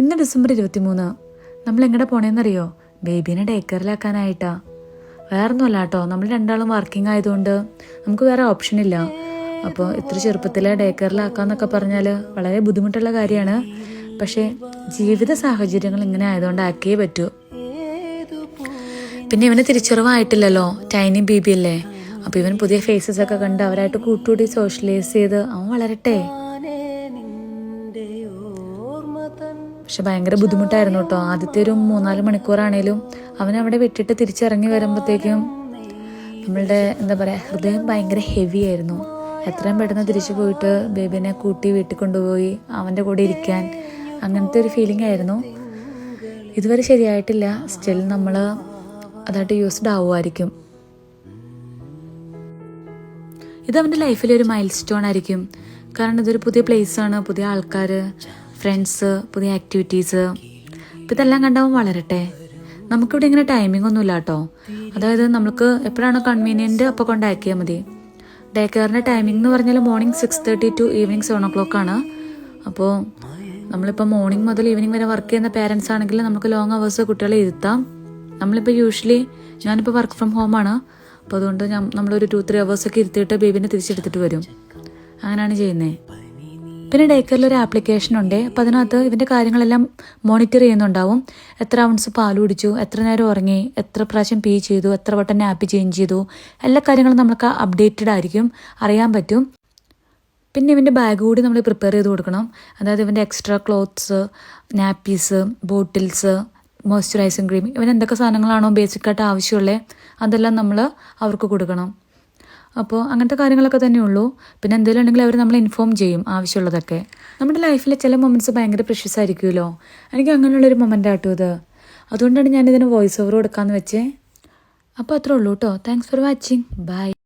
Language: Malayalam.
ഇന്ന് ഡിസംബർ 23. നമ്മൾ എങ്ങടെ പോണേന്നറിയോ? ബേബീനെ ഡേ കെയറിലാക്കാനായിട്ടാ. വേറൊന്നുമല്ല കേട്ടോ, നമ്മൾ രണ്ടാളും വർക്കിംഗ് ആയതുകൊണ്ട് നമുക്ക് വേറെ ഓപ്ഷൻ ഇല്ല. അപ്പോൾ ഇത്ര ചെറുപ്പത്തിലെ ഡേ കെയറിലാക്കാന്നൊക്കെ പറഞ്ഞാൽ വളരെ ബുദ്ധിമുട്ടുള്ള കാര്യമാണ്. പക്ഷേ ജീവിത സാഹചര്യങ്ങൾ ഇങ്ങനെ ആയതുകൊണ്ട് ആക്കിയേ പറ്റൂ. പിന്നെ ഇവന് തിരിച്ചറിവായിട്ടില്ലല്ലോ, ടൈനി ബേബി അല്ലേ. അപ്പോൾ ഇവൻ പുതിയ ഫേസസ് ഒക്കെ കണ്ട് അവരായിട്ട് കൂട്ടുകൂടി സോഷ്യലൈസ് ചെയ്ത് അവൻ വളരട്ടെ. പക്ഷെ ഭയങ്കര ബുദ്ധിമുട്ടായിരുന്നു കേട്ടോ. ആദ്യത്തെ ഒരു 3-4 മണിക്കൂറാണേലും അവനവിടെ വിട്ടിട്ട് തിരിച്ചിറങ്ങി വരുമ്പോഴത്തേക്കും നമ്മളുടെ എന്താ പറയുക, ഹൃദയം ഭയങ്കര ഹെവി ആയിരുന്നു. എത്രയും പെട്ടെന്ന് തിരിച്ചു പോയിട്ട് ബേബിനെ കൂട്ടി വീട്ടിൽ കൊണ്ടുപോയി അവൻ്റെ കൂടെ ഇരിക്കാൻ, അങ്ങനത്തെ ഒരു ഫീലിംഗ് ആയിരുന്നു. ഇതുവരെ ശരിയായിട്ടില്ല. സ്റ്റിൽ നമ്മൾ അതായിട്ട് യൂസ്ഡ് ആവുമായിരിക്കും. ഇത് അവൻ്റെ ലൈഫിലെ ഒരു മൈൽ സ്റ്റോൺ ആയിരിക്കും. കാരണം ഇതൊരു പുതിയ പ്ലേസാണ്, പുതിയ ആൾക്കാർ, ഫ്രണ്ട്സ്, പുതിയ ആക്ടിവിറ്റീസ്. ഇപ്പം ഇതെല്ലാം കണ്ടാവും വളരട്ടെ. നമുക്കിവിടെ ഇങ്ങനെ ടൈമിംഗ് ഒന്നുമില്ല കേട്ടോ. അതായത് നമുക്ക് എപ്പോഴാണോ കൺവീനിയൻറ്റ് അപ്പോൾ കൊണ്ടാക്കിയാൽ മതി. ഡേ കെയറിൻ്റെ ടൈമിംഗ് എന്ന് പറഞ്ഞാൽ മോർണിംഗ് 6:30 to ഈവനിങ് 7 o'clock ആണ്. അപ്പോൾ നമ്മളിപ്പോൾ മോർണിംഗ് മുതൽ ഈവനിങ് വരെ വർക്ക് ചെയ്യുന്ന പേരൻസ് ആണെങ്കിൽ നമുക്ക് ലോങ് അവേഴ്സ് കുട്ടികളെ ഇരുത്താം. നമ്മളിപ്പോൾ യൂഷ്വലി ഞാനിപ്പോൾ വർക്ക് ഫ്രം ഹോമാണ്. അപ്പോൾ അതുകൊണ്ട് നമ്മളൊരു 2-3 hours ഇരുത്തിയിട്ട് ബേബിനെ തിരിച്ചെടുത്തിട്ട് വരും. അങ്ങനെയാണ് ചെയ്യുന്നത്. പിന്നെ ഡേ കെയറിൽ ഒരു ആപ്ലിക്കേഷൻ ഉണ്ട്. അപ്പോൾ അതിനകത്ത് ഇതിൻ്റെ കാര്യങ്ങളെല്ലാം മോണിറ്റർ ചെയ്യുന്നുണ്ടാവും. എത്ര ഔൺസ് പാൽ കുടിച്ചു, എത്ര നേരം ഉറങ്ങി, എത്ര പ്രാവശ്യം പീ ചെയ്തു, എത്ര വട്ടം നാപ്പി ചേഞ്ച് ചെയ്തു, എല്ലാ കാര്യങ്ങളും നമുക്ക് അപ്ഡേറ്റഡ് ആയിരിക്കും, അറിയാൻ പറ്റും. പിന്നെ ഇവൻ്റെ ബാഗ് കൂടി നമ്മൾ പ്രിപ്പയർ ചെയ്ത് കൊടുക്കണം. അതായത് ഇവൻ്റെ extra clothes, nappies, bottles, moisturising cream, ഇവൻ എന്തൊക്കെ സാധനങ്ങളാണോ ബേസിക്കായിട്ട് ആവശ്യമുള്ളത് അതെല്ലാം നമ്മൾ അവർക്ക് കൊടുക്കണം. അപ്പോൾ അങ്ങനത്തെ കാര്യങ്ങളൊക്കെ തന്നെ ഉള്ളൂ. പിന്നെ എന്തെങ്കിലും ഉണ്ടെങ്കിൽ അവർ നമ്മളെ ഇൻഫോം ചെയ്യും ആവശ്യമുള്ളതൊക്കെ. നമ്മുടെ ലൈഫിലെ ചില മൊമെൻറ്റ്സ് ഭയങ്കര പ്രഷ്യസ് ആയിരിക്കുമല്ലോ. എനിക്ക് അങ്ങനെയുള്ളൊരു മൊമെൻ്റ് ആട്ടോ ഇത്. അതുകൊണ്ടാണ് ഞാനിതിന് വോയിസ് ഓവർ കൊടുക്കാമെന്ന് വെച്ചേ. അപ്പോൾ അത്രേ ഉള്ളൂ കേട്ടോ. Thanks for watching. ബൈ.